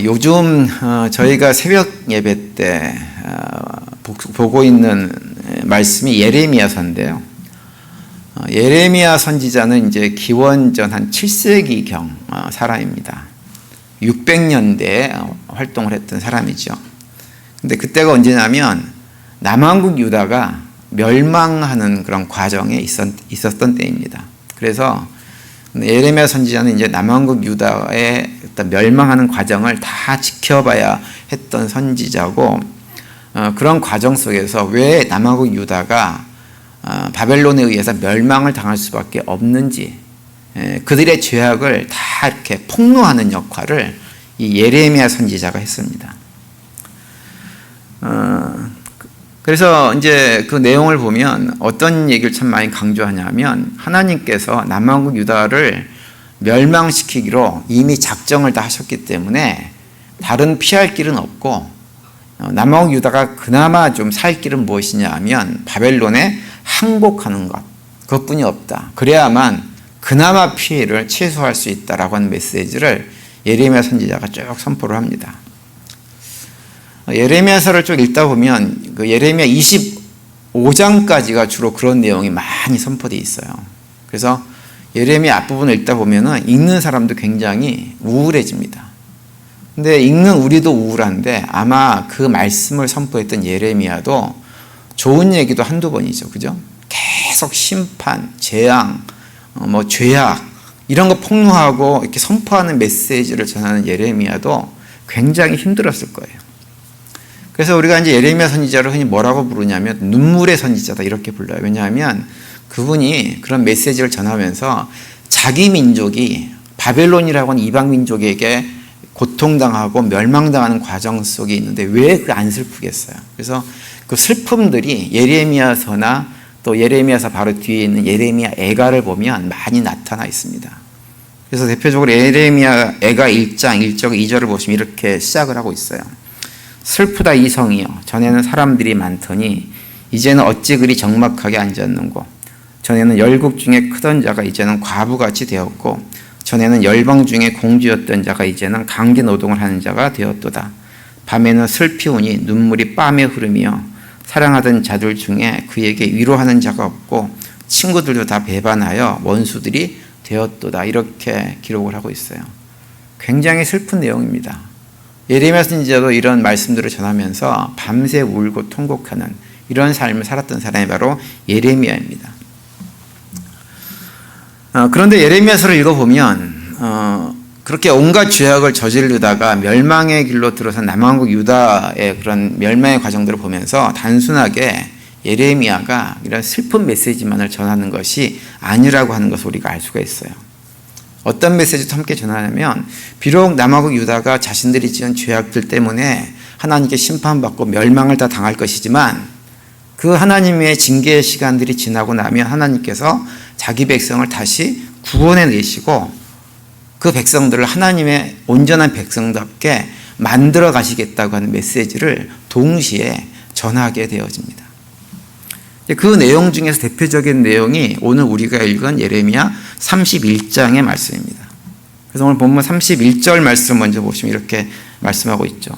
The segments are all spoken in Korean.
요즘 저희가 새벽 예배 때 보고 있는 말씀이 예레미야서인데요. 예레미야 선지자는 이제 기원전 한 7세기경 사람입니다. 600년대에 활동을 했던 사람이죠. 근데 그때가 언제냐면 남왕국 유다가 멸망하는 그런 과정에 있었던 때입니다. 그래서 예레미야 선지자는 이제 남왕국 유다의 어떤 멸망하는 과정을 다 지켜봐야 했던 선지자고, 그런 과정 속에서 왜 남왕국 유다가 바벨론에 의해서 멸망을 당할 수밖에 없는지, 그들의 죄악을 다 이렇게 폭로하는 역할을 이 예레미야 선지자가 했습니다. 그래서 이제 그 내용을 보면 어떤 얘기를 참 많이 강조하냐면, 하나님께서 남왕국 유다를 멸망시키기로 이미 작정을 다 하셨기 때문에 다른 피할 길은 없고, 남왕국 유다가 그나마 좀 살 길은 무엇이냐 하면 바벨론에 항복하는 것, 그것뿐이 없다. 그래야만 그나마 피해를 최소화할 수 있다라고 하는 메시지를 예레미야 선지자가 쭉 선포를 합니다. 예레미야서를 쭉 읽다 보면 그 예레미야 25장까지가 주로 그런 내용이 많이 선포되어 있어요. 그래서 예레미야 앞부분을 읽다 보면은 읽는 사람도 굉장히 우울해집니다. 근데 읽는 우리도 우울한데 아마 그 말씀을 선포했던 예레미야도 좋은 얘기도 한두 번이죠. 그죠? 계속 심판, 재앙, 죄악 이런 거 폭로하고 이렇게 선포하는 메시지를 전하는 예레미야도 굉장히 힘들었을 거예요. 그래서 우리가 이제 예레미야 선지자를 흔히 뭐라고 부르냐면 눈물의 선지자다 이렇게 불러요. 왜냐하면 그분이 그런 메시지를 전하면서 자기 민족이 바벨론이라고 하는 이방 민족에게 고통당하고 멸망당하는 과정 속에 있는데 왜 그 안 슬프겠어요. 그래서 그 슬픔들이 예레미야서나 또 예레미야서 바로 뒤에 있는 예레미야 애가를 보면 많이 나타나 있습니다. 그래서 대표적으로 예레미야 애가 1장 1절 2절을 보시면 이렇게 시작을 하고 있어요. 슬프다 이 성이여, 전에는 사람들이 많더니 이제는 어찌 그리 적막하게 앉았는고, 전에는 열국 중에 크던 자가 이제는 과부같이 되었고, 전에는 열방 중에 공주였던 자가 이제는 강제 노동을 하는 자가 되었도다. 밤에는 슬피우니 눈물이 뺨에 흐르며 사랑하던 자들 중에 그에게 위로하는 자가 없고 친구들도 다 배반하여 원수들이 되었도다. 이렇게 기록을 하고 있어요. 굉장히 슬픈 내용입니다. 예레미야 선지자도 이런 말씀들을 전하면서 밤새 울고 통곡하는 이런 삶을 살았던 사람이 바로 예레미야입니다. 그런데 예레미야서를 읽어보면 그렇게 온갖 죄악을 저지르다가 멸망의 길로 들어선 남왕국 유다의 그런 멸망의 과정들을 보면서 단순하게 예레미야가 이런 슬픈 메시지만을 전하는 것이 아니라고 하는 것을 우리가 알 수가 있어요. 어떤 메시지도 함께 전하냐면, 비록 남왕국 유다가 자신들이 지은 죄악들 때문에 하나님께 심판받고 멸망을 다 당할 것이지만 그 하나님의 징계의 시간들이 지나고 나면 하나님께서 자기 백성을 다시 구원해 내시고 그 백성들을 하나님의 온전한 백성답게 만들어 가시겠다고 하는 메시지를 동시에 전하게 되어집니다. 그 내용 중에서 대표적인 내용이 오늘 우리가 읽은 예레미야 31장의 말씀입니다. 그래서 오늘 본문 31절 말씀 먼저 보시면 이렇게 말씀하고 있죠.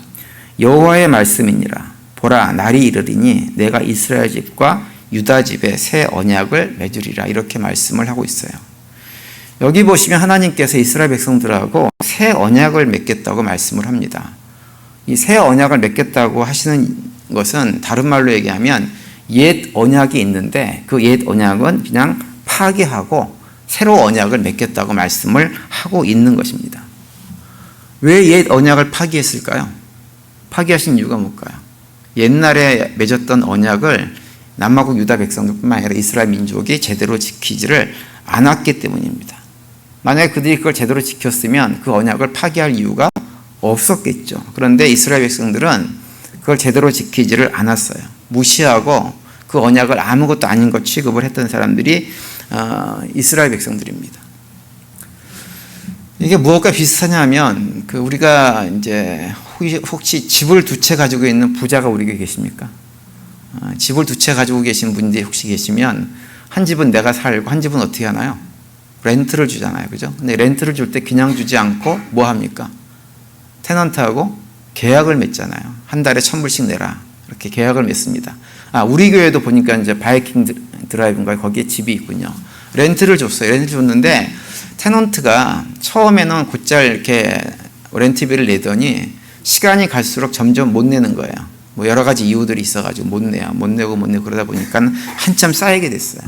여호와의 말씀이니라. 보라, 날이 이르리니 내가 이스라엘 집과 유다 집에 새 언약을 맺으리라. 이렇게 말씀을 하고 있어요. 여기 보시면 하나님께서 이스라엘 백성들하고 새 언약을 맺겠다고 말씀을 합니다. 이 새 언약을 맺겠다고 하시는 것은 다른 말로 얘기하면 옛 언약이 있는데 그 옛 언약은 그냥 파기하고 새로 언약을 맺겠다고 말씀을 하고 있는 것입니다. 왜 옛 언약을 파기했을까요? 파기하신 이유가 뭘까요? 옛날에 맺었던 언약을 남왕국 유다 백성들뿐만 아니라 이스라엘 민족이 제대로 지키지를 않았기 때문입니다. 만약에 그들이 그걸 제대로 지켰으면 그 언약을 파기할 이유가 없었겠죠. 그런데 이스라엘 백성들은 그걸 제대로 지키지를 않았어요. 무시하고 그 언약을 아무것도 아닌 것 취급을 했던 사람들이 이스라엘 백성들입니다. 이게 무엇과 비슷하냐면 우리가 이제 혹시 집을 두 채 가지고 있는 부자가 우리에게 계십니까? 집을 두 채 가지고 계신 분들이 혹시 계시면 한 집은 내가 살고 한 집은 어떻게 하나요? 렌트를 주잖아요. 그죠? 근데 렌트를 줄 때 그냥 주지 않고 뭐 합니까? 테넌트하고 계약을 맺잖아요. 한 달에 1,000불씩 내라. 이렇게 계약을 맺습니다. 우리 교회도 보니까 이제 바이킹 드라이브인가 거기에 집이 있군요. 렌트를 줬어요. 렌트 줬는데 테넌트가 처음에는 곧잘 이렇게 렌트비를 내더니 시간이 갈수록 점점 못 내는 거예요. 뭐 여러 가지 이유들이 있어가지고 못 내고 그러다 보니까 한참 쌓이게 됐어요.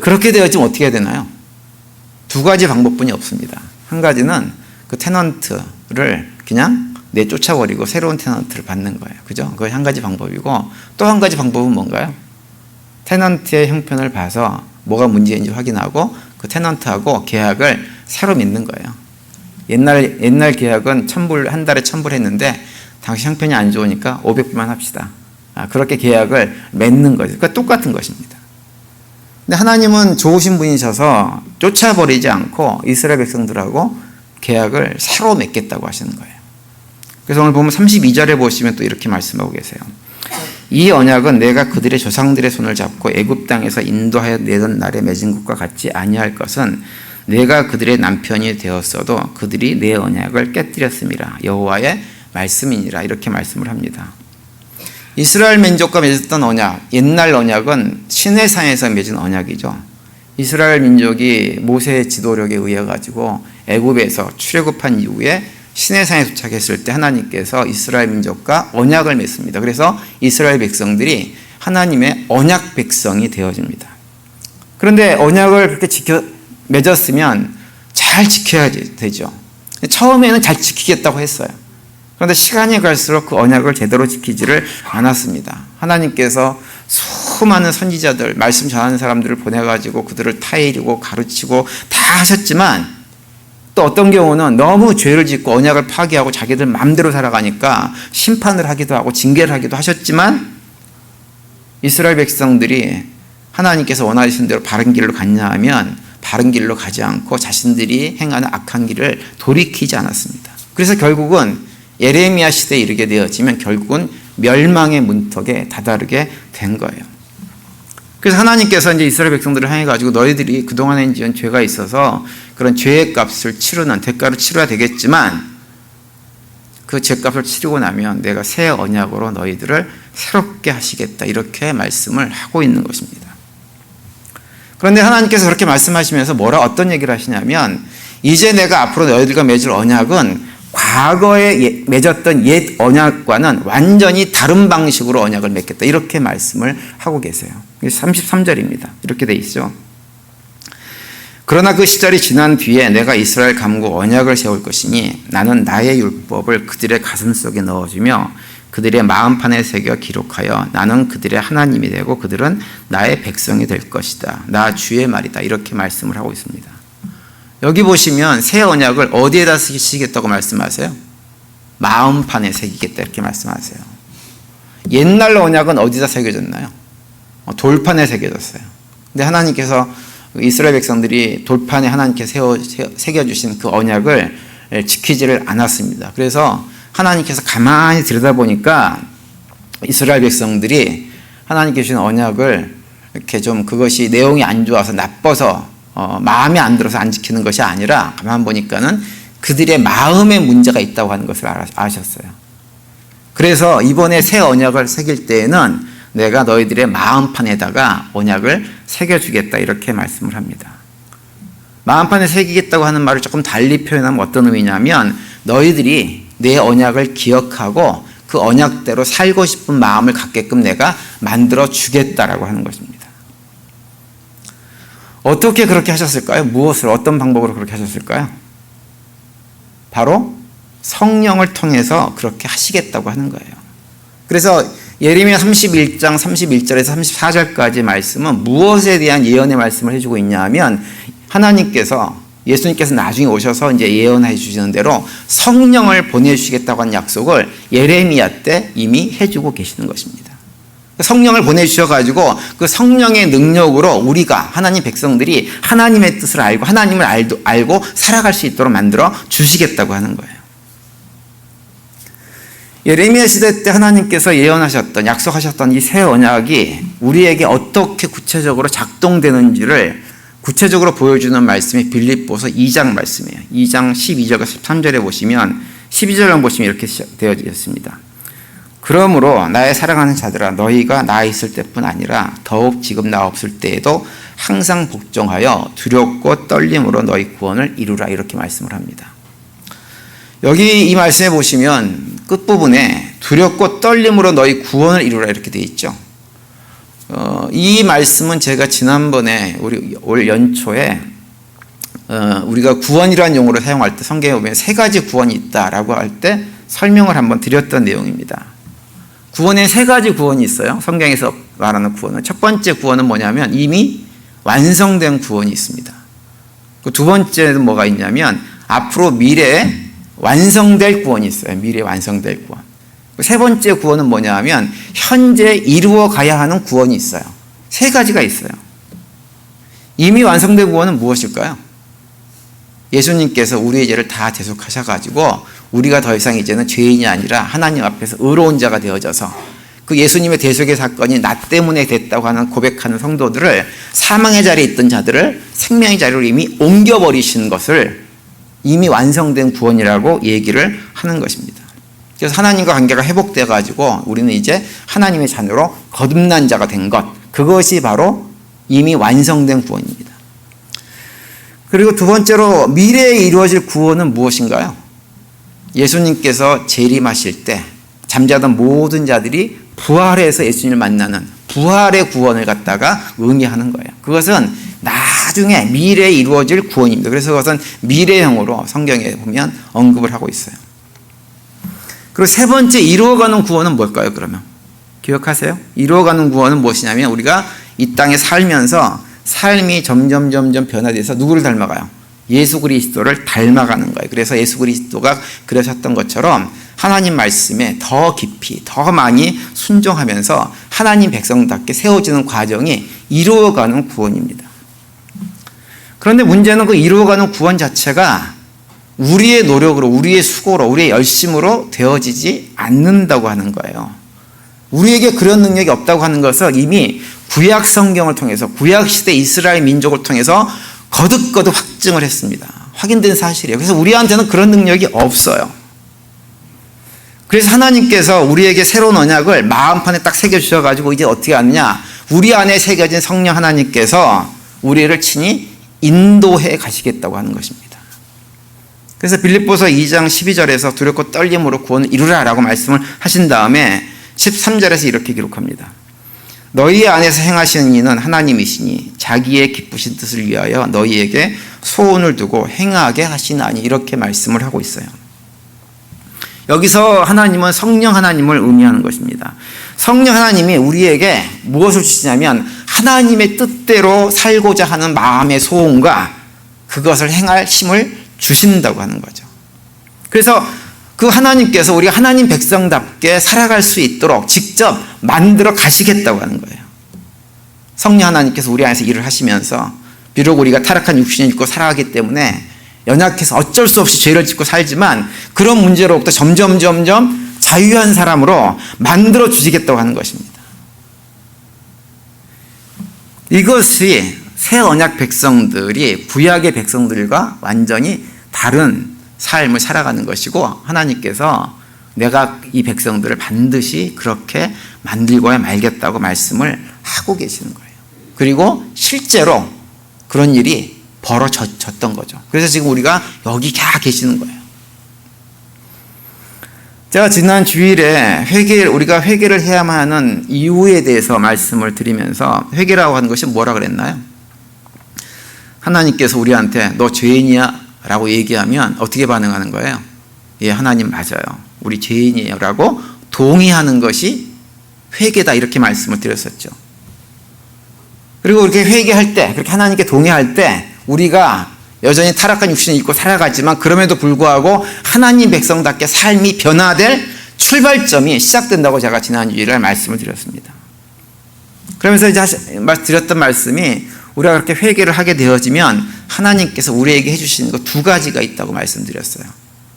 그렇게 되었지만 어떻게 해야 되나요? 두 가지 방법뿐이 없습니다. 한 가지는 그 테넌트를 그냥 내쫓아버리고 새로운 테넌트를 받는 거예요. 그죠? 그게 한 가지 방법이고, 또 한 가지 방법은 뭔가요? 테넌트의 형편을 봐서 뭐가 문제인지 확인하고 그 테넌트하고 계약을 새로 맺는 거예요. 옛날 계약은 1,000불, 한 달에 1,000불 했는데 당시 형편이 안 좋으니까 500불만 합시다. 그렇게 계약을 맺는 거죠. 그러니까 똑같은 것입니다. 근데 하나님은 좋으신 분이셔서 쫓아버리지 않고 이스라엘 백성들하고 계약을 새로 맺겠다고 하시는 거예요. 그래서 오늘 보면 32절에 보시면 또 이렇게 말씀하고 계세요. 이 언약은 내가 그들의 조상들의 손을 잡고 애굽 땅에서 인도하여 내던 날에 맺은 것과 같지 아니할 것은 내가 그들의 남편이 되었어도 그들이 내 언약을 깨뜨렸음이라. 여호와의 말씀이니라. 이렇게 말씀을 합니다. 이스라엘 민족과 맺었던 언약, 옛날 언약은 시내산에서 맺은 언약이죠. 이스라엘 민족이 모세의 지도력에 의해 가지고 애굽에서 출애굽한 이후에 시내산에 도착했을 때 하나님께서 이스라엘 민족과 언약을 맺습니다. 그래서 이스라엘 백성들이 하나님의 언약 백성이 되어집니다. 그런데 언약을 그렇게 맺었으면 잘 지켜야 되죠. 처음에는 잘 지키겠다고 했어요. 그런데 시간이 갈수록 그 언약을 제대로 지키지를 않았습니다. 하나님께서 수많은 선지자들, 말씀 전하는 사람들을 보내가지고 그들을 타이르고 가르치고 다 하셨지만, 또 어떤 경우는 너무 죄를 짓고 언약을 파기하고 자기들 마음대로 살아가니까 심판을 하기도 하고 징계를 하기도 하셨지만, 이스라엘 백성들이 하나님께서 원하시는 대로 바른 길로 갔냐 하면 바른 길로 가지 않고 자신들이 행하는 악한 길을 돌이키지 않았습니다. 그래서 결국은 예레미야 시대에 이르게 되어지면 결국은 멸망의 문턱에 다다르게 된 거예요. 그래서 하나님께서 이제 이스라엘 백성들을 향해 가지고 너희들이 그동안에 지은 죄가 있어서 그런 죄의 값을 치르는 대가를 치러야 되겠지만, 그 죄값을 치르고 나면 내가 새 언약으로 너희들을 새롭게 하시겠다. 이렇게 말씀을 하고 있는 것입니다. 그런데 하나님께서 그렇게 말씀하시면서 어떤 얘기를 하시냐면, 이제 내가 앞으로 너희들과 맺을 언약은 과거에 맺었던 옛 언약과는 완전히 다른 방식으로 언약을 맺겠다. 이렇게 말씀을 하고 계세요. 33절입니다. 이렇게 돼 있죠. 그러나 그 시절이 지난 뒤에 내가 이스라엘 가문과 언약을 세울 것이니 나는 나의 율법을 그들의 가슴속에 넣어주며 그들의 마음판에 새겨 기록하여 나는 그들의 하나님이 되고 그들은 나의 백성이 될 것이다. 나 주의 말이다. 이렇게 말씀을 하고 있습니다. 여기 보시면 새 언약을 어디에다 쓰시겠다고 말씀하세요? 마음판에 새기겠다. 이렇게 말씀하세요. 옛날 언약은 어디다 새겨졌나요? 돌판에 새겨졌어요. 근데 하나님께서 이스라엘 백성들이 돌판에 하나님께서 새겨주신 그 언약을 지키지를 않았습니다. 그래서 하나님께서 가만히 들여다보니까 이스라엘 백성들이 하나님께 주신 언약을 이렇게 좀 그것이 내용이 안 좋아서 나빠서 마음에 안 들어서 안 지키는 것이 아니라 가만 보니까는 그들의 마음에 문제가 있다고 하는 것을 아셨어요. 그래서 이번에 새 언약을 새길 때에는 내가 너희들의 마음판에다가 언약을 새겨주겠다. 이렇게 말씀을 합니다. 마음판에 새기겠다고 하는 말을 조금 달리 표현하면 어떤 의미냐면, 너희들이 내 언약을 기억하고 그 언약대로 살고 싶은 마음을 갖게끔 내가 만들어 주겠다라고 하는 것입니다. 어떻게 그렇게 하셨을까요? 어떤 방법으로 그렇게 하셨을까요? 바로 성령을 통해서 그렇게 하시겠다고 하는 거예요. 그래서 예레미야 31장 31절에서 34절까지 말씀은 무엇에 대한 예언의 말씀을 해주고 있냐 하면, 예수님께서 나중에 오셔서 이제 예언해 주시는 대로 성령을 보내주시겠다고 하는 약속을 예레미야 때 이미 해주고 계시는 것입니다. 성령을 보내주셔가지고 그 성령의 능력으로 우리가, 하나님 백성들이 하나님의 뜻을 알고 하나님을 알고 살아갈 수 있도록 만들어 주시겠다고 하는 거예요. 예레미야 시대 때 하나님께서 예언하셨던, 약속하셨던 이 새 언약이 우리에게 어떻게 구체적으로 작동되는지를 구체적으로 보여주는 말씀이 빌립보서 2장 말씀이에요. 2장 12절과 13절에 보시면 12절을 보시면 이렇게 되어 있습니다. 그러므로 나의 사랑하는 자들아 너희가 나 있을 때뿐 아니라 더욱 지금 나 없을 때에도 항상 복종하여 두렵고 떨림으로 너희 구원을 이루라 이렇게 말씀을 합니다. 여기 이 말씀에 보시면 끝부분에 두렵고 떨림으로 너희 구원을 이루라 이렇게 되어 있죠. 이 말씀은 제가 지난번에 우리 올 연초에 우리가 구원이라는 용어를 사용할 때 성경에 보면 세 가지 구원이 있다라고 할 때 설명을 한번 드렸던 내용입니다. 구원에 세 가지 구원이 있어요. 성경에서 말하는 구원은. 첫 번째 구원은 뭐냐면 이미 완성된 구원이 있습니다. 두 번째는 뭐가 있냐면 앞으로 미래에 완성될 구원이 있어요. 미래에 완성될 구원. 세 번째 구원은 뭐냐면 현재 이루어 가야 하는 구원이 있어요. 세 가지가 있어요. 이미 완성된 구원은 무엇일까요? 예수님께서 우리의 죄를 다 대속하셔가지고 우리가 더 이상 이제는 죄인이 아니라 하나님 앞에서 의로운 자가 되어져서 그 예수님의 대속의 사건이 나 때문에 됐다고 하는 고백하는 성도들을 사망의 자리에 있던 자들을 생명의 자리로 이미 옮겨버리신 것을 이미 완성된 구원이라고 얘기를 하는 것입니다. 그래서 하나님과 관계가 회복되어 가지고 우리는 이제 하나님의 자녀로 거듭난 자가 된 것, 그것이 바로 이미 완성된 구원입니다. 그리고 두 번째로 미래에 이루어질 구원은 무엇인가요? 예수님께서 재림하실 때 잠자던 모든 자들이 부활해서 예수님을 만나는 부활의 구원을 갖다가 의미하는 거예요. 그것은 나중에 미래에 이루어질 구원입니다. 그래서 그것은 미래형으로 성경에 보면 언급을 하고 있어요. 그리고 세 번째 이루어가는 구원은 뭘까요, 그러면? 기억하세요? 이루어가는 구원은 무엇이냐면 우리가 이 땅에 살면서 삶이 점점 변화돼서 누구를 닮아가요? 예수 그리스도를 닮아가는 거예요. 그래서 예수 그리스도가 그러셨던 것처럼 하나님 말씀에 더 깊이, 더 많이 순종하면서 하나님 백성답게 세워지는 과정이 이루어가는 구원입니다. 그런데 문제는 그 이루어가는 구원 자체가 우리의 노력으로, 우리의 수고로, 우리의 열심으로 되어지지 않는다고 하는 거예요. 우리에게 그런 능력이 없다고 하는 것을 이미 구약 성경을 통해서 구약 시대 이스라엘 민족을 통해서 거듭 확증을 했습니다. 확인된 사실이에요. 그래서 우리한테는 그런 능력이 없어요. 그래서 하나님께서 우리에게 새로운 언약을 마음판에 딱 새겨주셔가지고 이제 어떻게 하느냐, 우리 안에 새겨진 성령 하나님께서 우리를 친히 인도해 가시겠다고 하는 것입니다. 그래서 빌립보서 2장 12절에서 두렵고 떨림으로 구원을 이루라 라고 말씀을 하신 다음에 13절에서 이렇게 기록합니다. 너희 안에서 행하시는 이는 하나님이시니 자기의 기쁘신 뜻을 위하여 너희에게 소원을 두고 행하게 하시나니 이렇게 말씀을 하고 있어요. 여기서 하나님은 성령 하나님을 의미하는 것입니다. 성령 하나님이 우리에게 무엇을 주시냐면 하나님의 뜻대로 살고자 하는 마음의 소원과 그것을 행할 힘을 주신다고 하는 거죠. 그래서 그 하나님께서 우리가 하나님 백성답게 살아갈 수 있도록 직접 만들어 가시겠다고 하는 거예요. 성령 하나님께서 우리 안에서 일을 하시면서 비록 우리가 타락한 육신을 입고 살아가기 때문에 연약해서 어쩔 수 없이 죄를 짓고 살지만 그런 문제로부터 점점 자유한 사람으로 만들어 주시겠다고 하는 것입니다. 이것이 새 언약 백성들이 구약의 백성들과 완전히 다른 삶을 살아가는 것이고 하나님께서 내가 이 백성들을 반드시 그렇게 만들고야 말겠다고 말씀을 하고 계시는 거예요. 그리고 실제로 그런 일이 벌어졌던 거죠. 그래서 지금 우리가 여기 계시는 거예요. 제가 지난 주일에 우리가 회개를 해야만 하는 이유에 대해서 말씀을 드리면서 회개라고 하는 것이 뭐라 그랬나요? 하나님께서 우리한테 너 죄인이야 라고 얘기하면 어떻게 반응하는 거예요? 예, 하나님 맞아요. 우리 죄인이에요 라고 동의하는 것이 회개다 이렇게 말씀을 드렸었죠. 그리고 그렇게 회개할 때, 그렇게 하나님께 동의할 때 우리가 여전히 타락한 육신을 입고 살아가지만 그럼에도 불구하고 하나님 백성답게 삶이 변화될 출발점이 시작된다고 제가 지난 주일에 말씀을 드렸습니다. 그러면서 이제 드렸던 말씀이 우리가 그렇게 회개를 하게 되어지면 하나님께서 우리에게 해주시는 것 두 가지가 있다고 말씀드렸어요.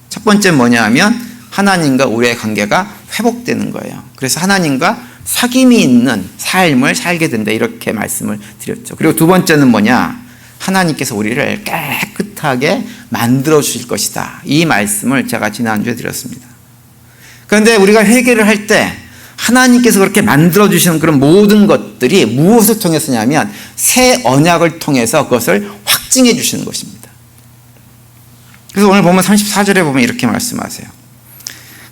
첫 번째는 뭐냐 하면 하나님과 우리의 관계가 회복되는 거예요. 그래서 하나님과 사귐이 있는 삶을 살게 된다 이렇게 말씀을 드렸죠. 그리고 두 번째는 뭐냐, 하나님께서 우리를 깨끗하게 만들어 주실 것이다. 이 말씀을 제가 지난주에 드렸습니다. 그런데 우리가 회개를 할 때 하나님께서 그렇게 만들어 주시는 그런 모든 것들이 무엇을 통해서냐면 새 언약을 통해서 그것을 확증해 주시는 것입니다. 그래서 오늘 보면 34절에 보면 이렇게 말씀하세요.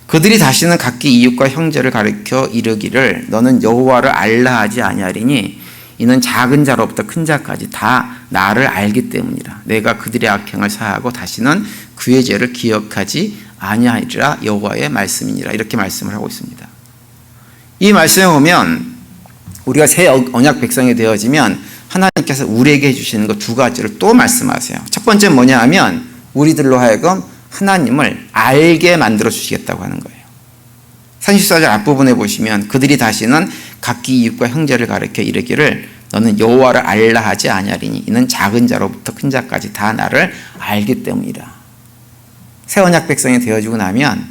그들이 다시는 각기 이웃과 형제를 가리켜 이르기를 너는 여호와를 알라 하지 아니하리니 이는 작은 자로부터 큰 자까지 다 나를 알기 때문이라. 내가 그들의 악행을 사하고 다시는 그의 죄를 기억하지 아니하리라. 여호와의 말씀이니라. 이렇게 말씀을 하고 있습니다. 이 말씀에 보면 우리가 새 언약 백성이 되어지면 하나님께서 우리에게 해주시는 것 두 가지를 또 말씀하세요. 첫 번째는 뭐냐 하면 우리들로 하여금 하나님을 알게 만들어 주시겠다고 하는 거예요. 34절 앞부분에 보시면 그들이 다시는 각기 이웃과 형제를 가리켜 이르기를 너는 여호와를 알라 하지 아니하리니 이는 작은 자로부터 큰 자까지 다 나를 알기 때문이라. 새 언약 백성이 되어지고 나면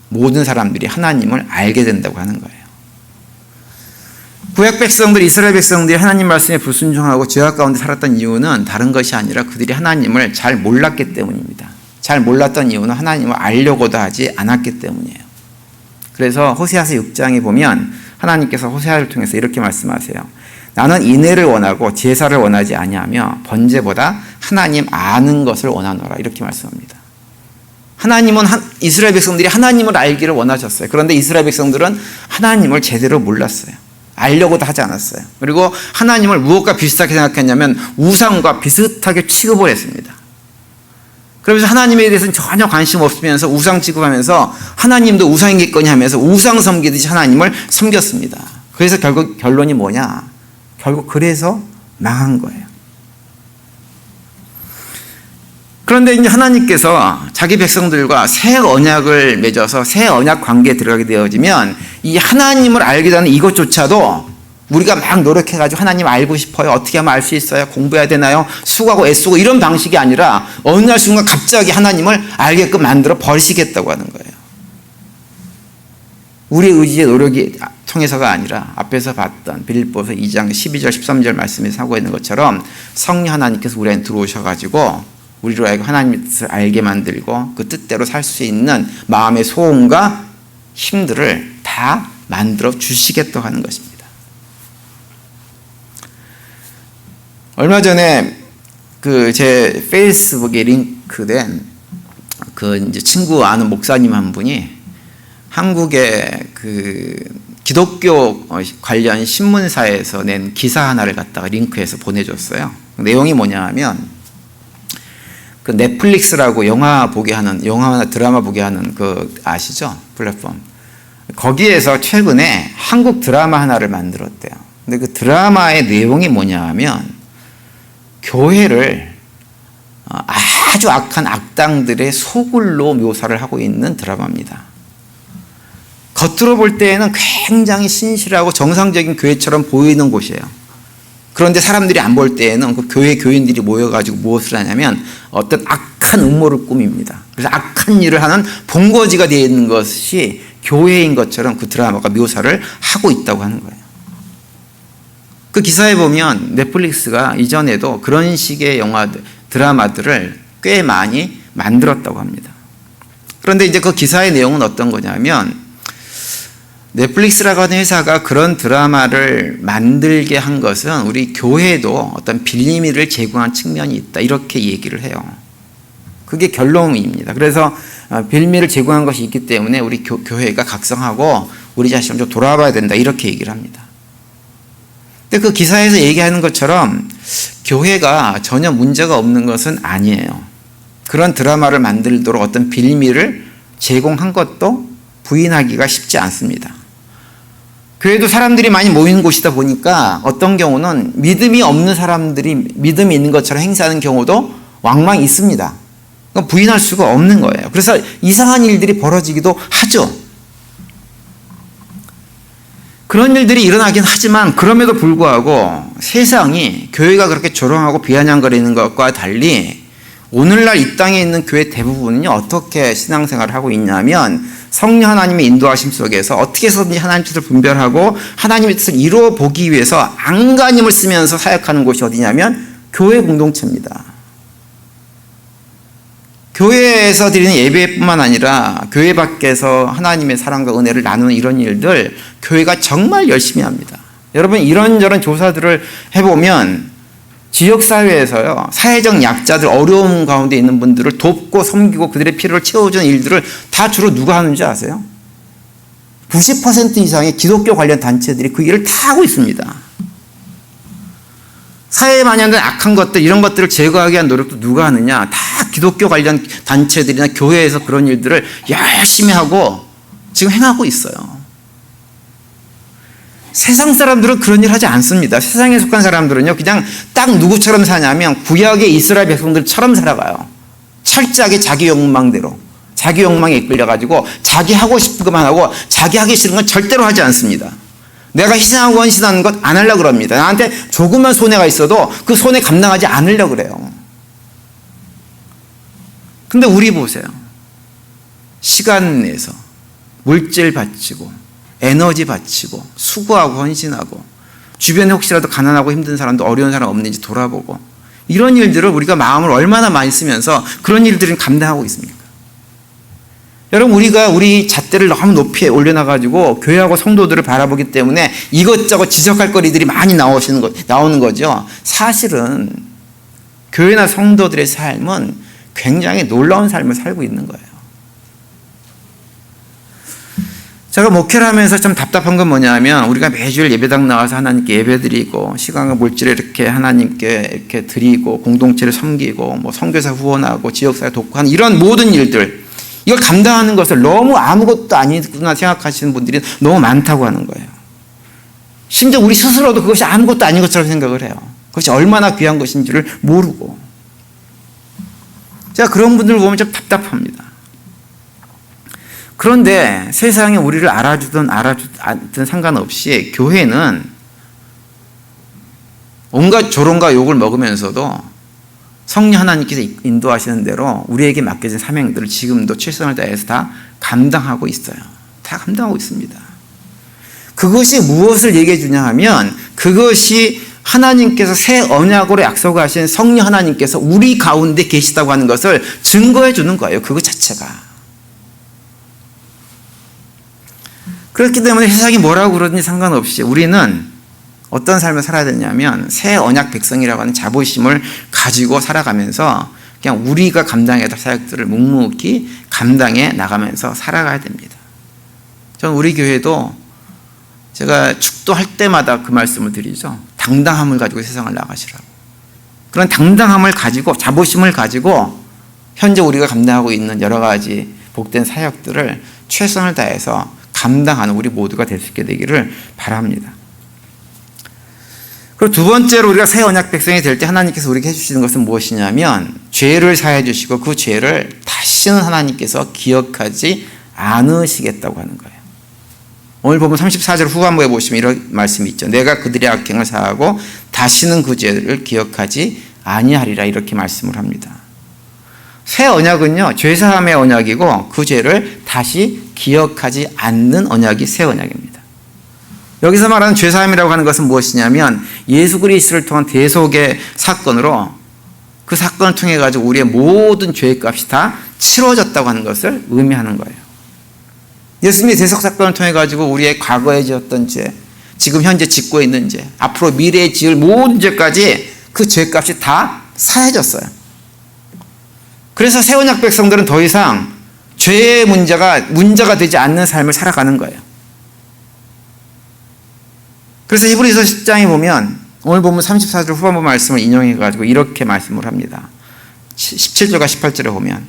모든 사람들이 하나님을 알게 된다고 하는 거예요. 구약 백성들, 이스라엘 백성들이 하나님 말씀에 불순종하고 죄악 가운데 살았던 이유는 다른 것이 아니라 그들이 하나님을 잘 몰랐기 때문입니다. 잘 몰랐던 이유는 하나님을 알려고도 하지 않았기 때문이에요. 그래서 호세아서 6장에 보면 하나님께서 호세아를 통해서 이렇게 말씀하세요. 나는 인애를 원하고 제사를 원하지 아니하며 번제보다 하나님 아는 것을 원하노라. 이렇게 말씀합니다. 하나님은 이스라엘 백성들이 하나님을 알기를 원하셨어요. 그런데 이스라엘 백성들은 하나님을 제대로 몰랐어요. 알려고도 하지 않았어요. 그리고 하나님을 무엇과 비슷하게 생각했냐면 우상과 비슷하게 취급을 했습니다. 그러면서 하나님에 대해서는 전혀 관심 없으면서 우상 취급하면서 하나님도 우상이겠거니 하면서 우상 섬기듯이 하나님을 섬겼습니다. 그래서 결국 결론이 뭐냐? 결국 그래서 망한 거예요. 그런데 이제 하나님께서 자기 백성들과 새 언약을 맺어서 새 언약 관계에 들어가게 되어지면 이 하나님을 알게 되는 이것조차도 우리가 막 노력해가지고 하나님 알고 싶어요. 어떻게 하면 알 수 있어요? 공부해야 되나요? 수고하고 애쓰고 이런 방식이 아니라 어느 날 순간 갑자기 하나님을 알게끔 만들어 버리시겠다고 하는 거예요. 우리의 의지의 노력이 통해서가 아니라 앞에서 봤던 빌립보서 2장 12절 13절 말씀에서 하고 있는 것처럼 성령 하나님께서 우리 안에 들어오셔가지고 우리로 하여금 하나님의 뜻을 알게 만들고 그 뜻대로 살 수 있는 마음의 소원과 힘들을 다 만들어 주시겠다고 하는 것입니다. 얼마 전에 제 페이스북에 링크된 이제 친구 아는 목사님 한 분이 한국의 기독교 관련 신문사에서 낸 기사 하나를 갖다가 링크해서 보내줬어요. 내용이 뭐냐 하면 넷플릭스라고 영화나 드라마 보게 하는 아시죠? 플랫폼. 거기에서 최근에 한국 드라마 하나를 만들었대요. 근데 그 드라마의 내용이 뭐냐 하면 교회를 아주 악한 악당들의 소굴로 묘사를 하고 있는 드라마입니다. 겉으로 볼 때에는 굉장히 신실하고 정상적인 교회처럼 보이는 곳이에요. 그런데 사람들이 안 볼 때에는 그 교회 교인들이 모여가지고 무엇을 하냐면 어떤 악한 음모를 꾸밉니다. 그래서 악한 일을 하는 본거지가 되어 있는 것이 교회인 것처럼 그 드라마가 묘사를 하고 있다고 하는 거예요. 그 기사에 보면 넷플릭스가 이전에도 그런 식의 드라마들을 꽤 많이 만들었다고 합니다. 그런데 이제 그 기사의 내용은 어떤 거냐면 넷플릭스라고 하는 회사가 그런 드라마를 만들게 한 것은 우리 교회도 어떤 빌미를 제공한 측면이 있다. 이렇게 얘기를 해요. 그게 결론입니다. 그래서 빌미를 제공한 것이 있기 때문에 우리 교회가 각성하고 우리 자신을 좀 돌아봐야 된다. 이렇게 얘기를 합니다. 근데 그 기사에서 얘기하는 것처럼 교회가 전혀 문제가 없는 것은 아니에요. 그런 드라마를 만들도록 어떤 빌미를 제공한 것도 부인하기가 쉽지 않습니다. 교회도 사람들이 많이 모이는 곳이다 보니까 어떤 경우는 믿음이 없는 사람들이 믿음이 있는 것처럼 행사하는 경우도 왕왕 있습니다. 부인할 수가 없는 거예요. 그래서 이상한 일들이 벌어지기도 하죠. 그런 일들이 일어나긴 하지만 그럼에도 불구하고 세상이 교회가 그렇게 조롱하고 비아냥거리는 것과 달리 오늘날 이 땅에 있는 교회 대부분은요 어떻게 신앙생활을 하고 있냐면 성령 하나님의 인도하심 속에서 어떻게 해서든지 하나님의 뜻을 분별하고 하나님의 뜻을 이루어 보기 위해서 안간힘을 쓰면서 사역하는 곳이 어디냐면 교회 공동체입니다. 교회에서 드리는 예배뿐만 아니라 교회 밖에서 하나님의 사랑과 은혜를 나누는 이런 일들 교회가 정말 열심히 합니다. 여러분 이런저런 조사들을 해보면 지역사회에서요 사회적 약자들 어려움 가운데 있는 분들을 돕고 섬기고 그들의 필요를 채워주는 일들을 다 주로 누가 하는지 아세요? 90% 이상의 기독교 관련 단체들이 그 일을 다 하고 있습니다. 사회에 만연된 악한 것들 이런 것들을 제거하기 위한 노력도 누가 하느냐? 다 기독교 관련 단체들이나 교회에서 그런 일들을 열심히 하고 지금 행하고 있어요. 세상 사람들은 그런 일 하지 않습니다. 세상에 속한 사람들은요 그냥 딱 누구처럼 사냐면 구약의 이스라엘 백성들처럼 살아가요. 철저하게 자기 욕망대로 자기 욕망에 이끌려가지고 자기 하고 싶은 것만 하고 자기 하기 싫은 건 절대로 하지 않습니다. 내가 희생하고 헌신하는 것 안 하려고 그럽니다. 나한테 조금만 손해가 있어도 그 손해 감당하지 않으려고 그래요. 근데 우리 보세요. 시간 내서 물질 바치고 에너지 바치고 수고하고 헌신하고 주변에 혹시라도 가난하고 힘든 사람도 어려운 사람 없는지 돌아보고 이런 일들을 우리가 마음을 얼마나 많이 쓰면서 그런 일들을 감당하고 있습니까? 여러분 우리가 우리 잣대를 너무 높이 올려놔가지고 교회하고 성도들을 바라보기 때문에 이것저것 지적할 거리들이 많이 나오는 거죠. 사실은 교회나 성도들의 삶은 굉장히 놀라운 삶을 살고 있는 거예요. 제가 목회를 하면서 좀 답답한 건 뭐냐면 우리가 매주일 예배당 나와서 하나님께 예배드리고 시간과 물질을 이렇게 하나님께 이렇게 드리고 공동체를 섬기고 뭐 선교사 후원하고 지역사회 돕고 이런 모든 일들 이걸 감당하는 것을 너무 아무것도 아니구나 생각하시는 분들이 너무 많다고 하는 거예요. 심지어 우리 스스로도 그것이 아무것도 아닌 것처럼 생각을 해요. 그것이 얼마나 귀한 것인지를 모르고. 제가 그런 분들을 보면 좀 답답합니다. 그런데 세상에 우리를 알아주든 상관없이 교회는 온갖 조롱과 욕을 먹으면서도 성령 하나님께서 인도하시는 대로 우리에게 맡겨진 사명들을 지금도 최선을 다해서 다 감당하고 있어요. 다 감당하고 있습니다. 그것이 무엇을 얘기해 주냐 하면 그것이 하나님께서 새 언약으로 약속하신 성령 하나님께서 우리 가운데 계시다고 하는 것을 증거해 주는 거예요. 그것 자체가. 그렇기 때문에 세상이 뭐라고 그러든지 상관없이 우리는 어떤 삶을 살아야 되냐면 새 언약 백성이라고 하는 자부심을 가지고 살아가면서 그냥 우리가 감당해야 될 사역들을 묵묵히 감당해 나가면서 살아가야 됩니다. 저는 우리 교회도 제가 축도할 때마다 그 말씀을 드리죠. 당당함을 가지고 세상을 나가시라고. 그런 당당함을 가지고 자부심을 가지고 현재 우리가 감당하고 있는 여러 가지 복된 사역들을 최선을 다해서 감당하는 우리 모두가 될 수 있게 되기를 바랍니다. 그리고 두 번째로 우리가 새 언약 백성이 될 때 하나님께서 우리에게 해주시는 것은 무엇이냐면 죄를 사해 주시고 그 죄를 다시는 하나님께서 기억하지 않으시겠다고 하는 거예요. 오늘 보면 34절 후반부에 보시면 이런 말씀이 있죠. 내가 그들의 악행을 사하고 다시는 그 죄를 기억하지 아니하리라 이렇게 말씀을 합니다. 새 언약은요 죄사함의 언약이고 그 죄를 다시 기억하지 않는 언약이 새 언약입니다. 여기서 말하는 죄사함이라고 하는 것은 무엇이냐면 예수 그리스도를 통한 대속의 사건으로 그 사건을 통해 가지고 우리의 모든 죄값이 다 치러졌다고 하는 것을 의미하는 거예요. 예수님의 대속 사건을 통해 가지고 우리의 과거에 지었던 죄, 지금 현재 짓고 있는 죄, 앞으로 미래에 지을 모든 죄까지 그 죄값이 다 사해졌어요. 그래서 새 언약 백성들은 더 이상 죄의 문제가 되지 않는 삶을 살아가는 거예요. 그래서 히브리서 10장에 보면 오늘 보면 34절 후반부 말씀을 인용해가지고 이렇게 말씀을 합니다. 17절과 18절에 보면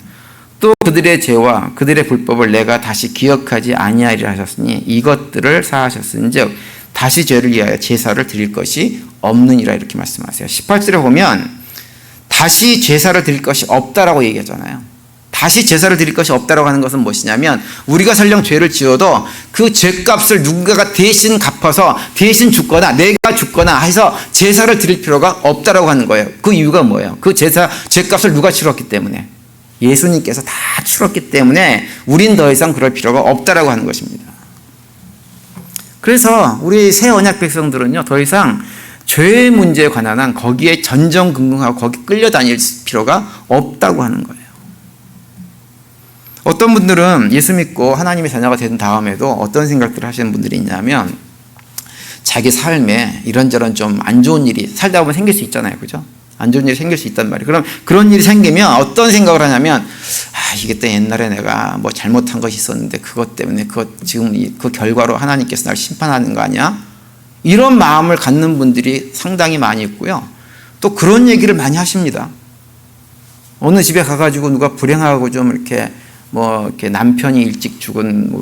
또 그들의 죄와 그들의 불법을 내가 다시 기억하지 아니하리라 하셨으니 이것들을 사하셨은즉 다시 죄를 위하여 제사를 드릴 것이 없느니라 이렇게 말씀하세요. 18절에 보면 다시 제사를 드릴 것이 없다라고 얘기하잖아요. 다시 제사를 드릴 것이 없다라고 하는 것은 무엇이냐면 우리가 설령 죄를 지어도 그 죄값을 누군가가 대신 갚아서 대신 죽거나 내가 죽거나 해서 제사를 드릴 필요가 없다라고 하는 거예요. 그 이유가 뭐예요? 그 죄값을 누가 치렀기 때문에 예수님께서 다 치렀기 때문에 우린 더 이상 그럴 필요가 없다라고 하는 것입니다. 그래서 우리 새 언약 백성들은요 더 이상 죄의 문제에 관한 한 거기에 전전긍긍하고 거기 끌려다닐 필요가 없다고 하는 거예요. 어떤 분들은 예수 믿고 하나님의 자녀가 된 다음에도 어떤 생각들을 하시는 분들이 있냐면 자기 삶에 이런저런 좀 안 좋은 일이 살다 보면 생길 수 있잖아요. 그죠? 안 좋은 일이 생길 수 있단 말이에요. 그럼 그런 일이 생기면 어떤 생각을 하냐면 이게 또 옛날에 내가 뭐 잘못한 것이 있었는데 그것 때문에 지금 그 결과로 하나님께서 나를 심판하는 거 아니야? 이런 마음을 갖는 분들이 상당히 많이 있고요. 또 그런 얘기를 많이 하십니다. 어느 집에 가가지고 누가 불행하고 좀 이렇게 이렇게 남편이 일찍 죽은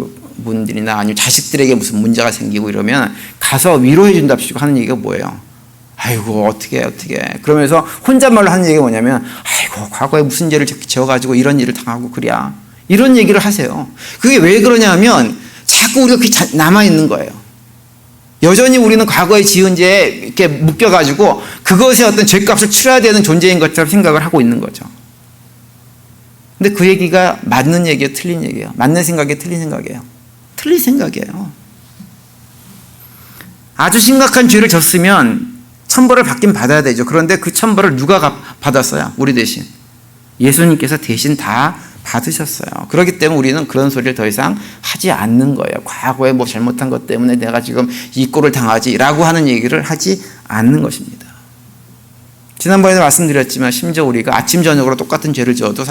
분들이나 아니면 자식들에게 무슨 문제가 생기고 이러면 가서 위로해 준답시고 하는 얘기가 뭐예요? 아이고 어떻게 그러면서 혼잣말로 하는 얘기가 뭐냐면 아이고 과거에 무슨 죄를 지어가지고 이런 일을 당하고 그래야 이런 얘기를 하세요. 그게 왜 그러냐면 자꾸 우리가 그게 남아있는 거예요. 여전히 우리는 과거에 지은 죄에 이렇게 묶여가지고 그것의 어떤 죄값을 치러야 되는 존재인 것처럼 생각을 하고 있는 거죠. 근데 그 얘기가 맞는 얘기예요? 틀린 얘기예요? 맞는 생각이에요? 틀린 생각이에요? 틀린 생각이에요. 아주 심각한 죄를 졌으면 천벌을 받긴 받아야 되죠. 그런데 그 천벌을 누가 받았어요? 우리 대신. 예수님께서 대신 다 받으셨어요. 그렇기 때문에 우리는 그런 소리를 더 이상 하지 않는 거예요. 과거에 뭐 잘못한 것 때문에 내가 지금 이 꼴을 당하지라고 하는 얘기를 하지 않는 것입니다. 지난번에도 말씀드렸지만 심지어 우리가 아침 저녁으로 똑같은 죄를 지어도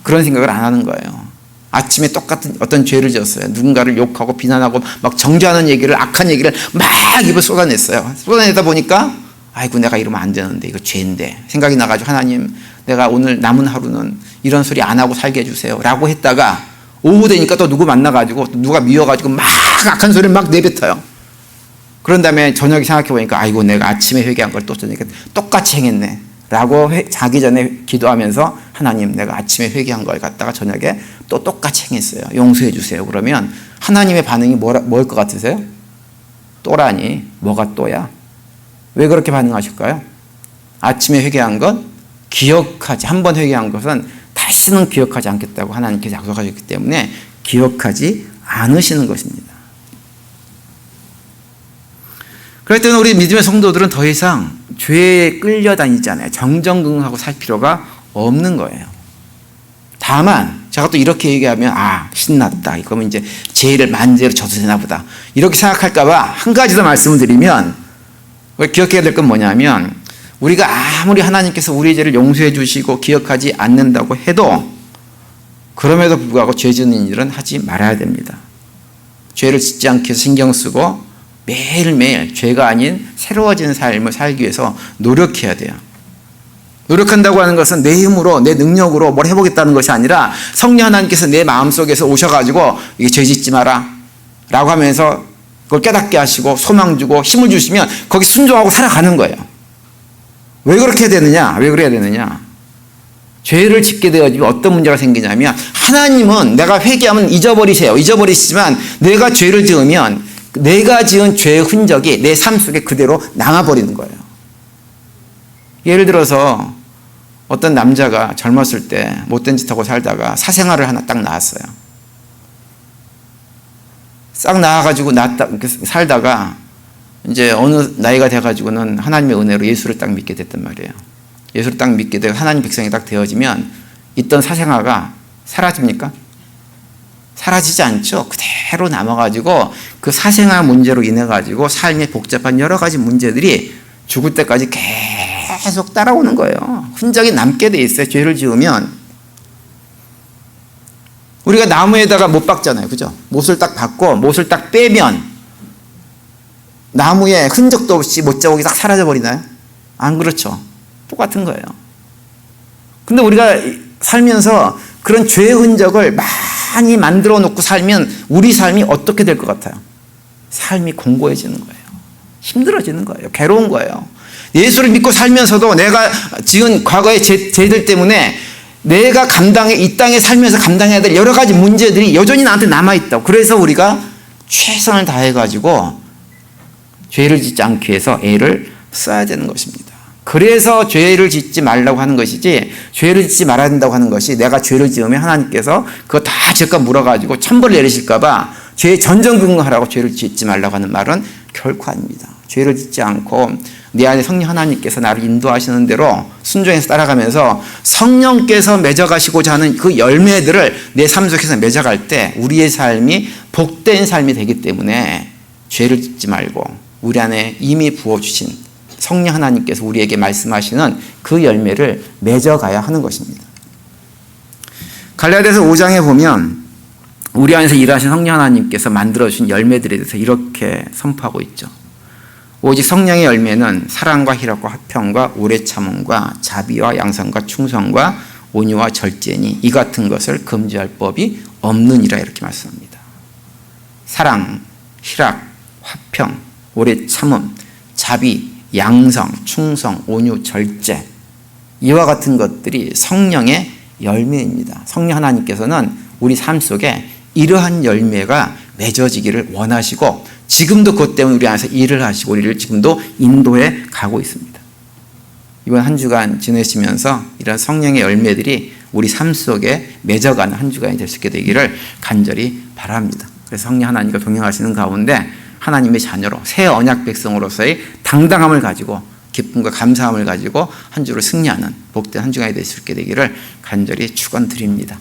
그런 생각을 안 하는 거예요. 아침에 똑같은 어떤 죄를 지었어요. 누군가를 욕하고 비난하고 막 정죄하는 얘기를 악한 얘기를 막 입에 쏟아냈어요. 쏟아내다 보니까 아이고 내가 이러면 안 되는데 이거 죄인데 생각이 나가지고 하나님 내가 오늘 남은 하루는 이런 소리 안 하고 살게 해주세요 라고 했다가 오후 되니까 또 누구 만나가지고 누가 미워가지고 막 악한 소리를 막 내뱉어요. 그런 다음에 저녁에 생각해 보니까 아이고 내가 아침에 회개한 걸 또 저녁에 똑같이 행했네 라고 자기 전에 기도하면서 하나님 내가 아침에 회개한 걸 갖다가 저녁에 또 똑같이 행했어요. 용서해 주세요. 그러면 하나님의 반응이 뭐일 것 같으세요? 또라니 뭐가 또야? 왜 그렇게 반응하실까요? 아침에 회개한 것 기억하지 한 번 회개한 것은 다시는 기억하지 않겠다고 하나님께서 약속하셨기 때문에 기억하지 않으시는 것입니다. 그럴 때는 우리 믿음의 성도들은 더 이상 죄에 끌려다니잖아요. 정정긍긍하고 살 필요가 없는 거예요. 다만 제가 또 이렇게 얘기하면 신났다. 이거면 이제 죄를 만죄로 져도 되나 보다. 이렇게 생각할까 봐 한 가지 더 말씀을 드리면 기억해야 될 건 뭐냐면 우리가 아무리 하나님께서 우리의 죄를 용서해 주시고 기억하지 않는다고 해도 그럼에도 불구하고 죄 짓는 일은 하지 말아야 됩니다. 죄를 짓지 않기 위해서 신경 쓰고 매일매일 죄가 아닌 새로워지는 삶을 살기 위해서 노력해야 돼요. 노력한다고 하는 것은 내 힘으로 내 능력으로 뭘 해보겠다는 것이 아니라 성령 하나님께서 내 마음속에서 오셔가지고 이게 죄 짓지 마라 라고 하면서 그걸 깨닫게 하시고 소망 주고 힘을 주시면 거기 순종하고 살아가는 거예요. 왜 그렇게 되느냐? 왜 그래야 되느냐? 죄를 짓게 되어지면 어떤 문제가 생기냐면 하나님은 내가 회개하면 잊어버리세요. 잊어버리시지만 내가 죄를 지으면 내가 지은 죄의 흔적이 내 삶 속에 그대로 남아버리는 거예요. 예를 들어서 어떤 남자가 젊었을 때 못된 짓 하고 살다가 사생활을 하나 딱 낳았어요. 싹 낳아가지고 살다가 이제 어느 나이가 돼가지고는 하나님의 은혜로 예수를 딱 믿게 됐단 말이에요. 예수를 딱 믿게 되고 하나님 백성이 딱 되어지면 있던 사생활가 사라집니까? 사라지지 않죠. 그대로 남아가지고 그 사생활 문제로 인해가지고 삶의 복잡한 여러 가지 문제들이 죽을 때까지 계속 따라오는 거예요. 흔적이 남게 돼 있어요. 죄를 지으면. 우리가 나무에다가 못 박잖아요. 그죠? 못을 딱 박고 못을 딱 빼면 나무에 흔적도 없이 못자국이 딱 사라져 버리나요? 안 그렇죠. 똑같은 거예요. 근데 우리가 살면서 그런 죄의 흔적을 많이 만들어 놓고 살면 우리 삶이 어떻게 될 것 같아요? 삶이 공고해지는 거예요. 힘들어지는 거예요. 괴로운 거예요. 예수를 믿고 살면서도 내가 지은 과거의 죄들 때문에 내가 이 땅에 살면서 감당해야 될 여러 가지 문제들이 여전히 나한테 남아있다고. 그래서 우리가 최선을 다해가지고 죄를 짓지 않기 위해서 애를 써야 되는 것입니다. 그래서 죄를 짓지 말라고 하는 것이지 죄를 짓지 말아야 된다고 하는 것이 내가 죄를 지으면 하나님께서 그거 다 죄값 물어가지고 천벌 내리실까 봐 죄에 전전긍긍하라고 죄를 짓지 말라고 하는 말은 결코 아닙니다. 죄를 짓지 않고 내 안에 성령 하나님께서 나를 인도하시는 대로 순종해서 따라가면서 성령께서 맺어가시고자 하는 그 열매들을 내 삶 속에서 맺어갈 때 우리의 삶이 복된 삶이 되기 때문에 죄를 짓지 말고 우리 안에 이미 부어주신 성령 하나님께서 우리에게 말씀하시는 그 열매를 맺어가야 하는 것입니다. 갈라디아서 5장에 보면 우리 안에서 일하신 성령 하나님께서 만들어주신 열매들에 대해서 이렇게 선포하고 있죠. 오직 성령의 열매는 사랑과 희락과 화평과 오래 참음과 자비와 양선과 충성과 온유와 절제니 이 같은 것을 금지할 법이 없느니라 이렇게 말씀합니다. 사랑, 희락, 화평, 오래 참음, 자비, 양성, 충성, 온유, 절제 이와 같은 것들이 성령의 열매입니다. 성령 하나님께서는 우리 삶 속에 이러한 열매가 맺어지기를 원하시고 지금도 그것 때문에 우리 안에서 일을 하시고 우리를 지금도 인도해 가고 있습니다. 이번 한 주간 지내시면서 이런 성령의 열매들이 우리 삶 속에 맺어가는 한 주간이 될 수 있게 되기를 간절히 바랍니다. 그래서 성령 하나님과 동행하시는 가운데 하나님의 자녀로 새 언약 백성으로서의 당당함을 가지고 기쁨과 감사함을 가지고 한 주를 승리하는 복된 한 주간이 될 수 있게 되기를 간절히 축원드립니다.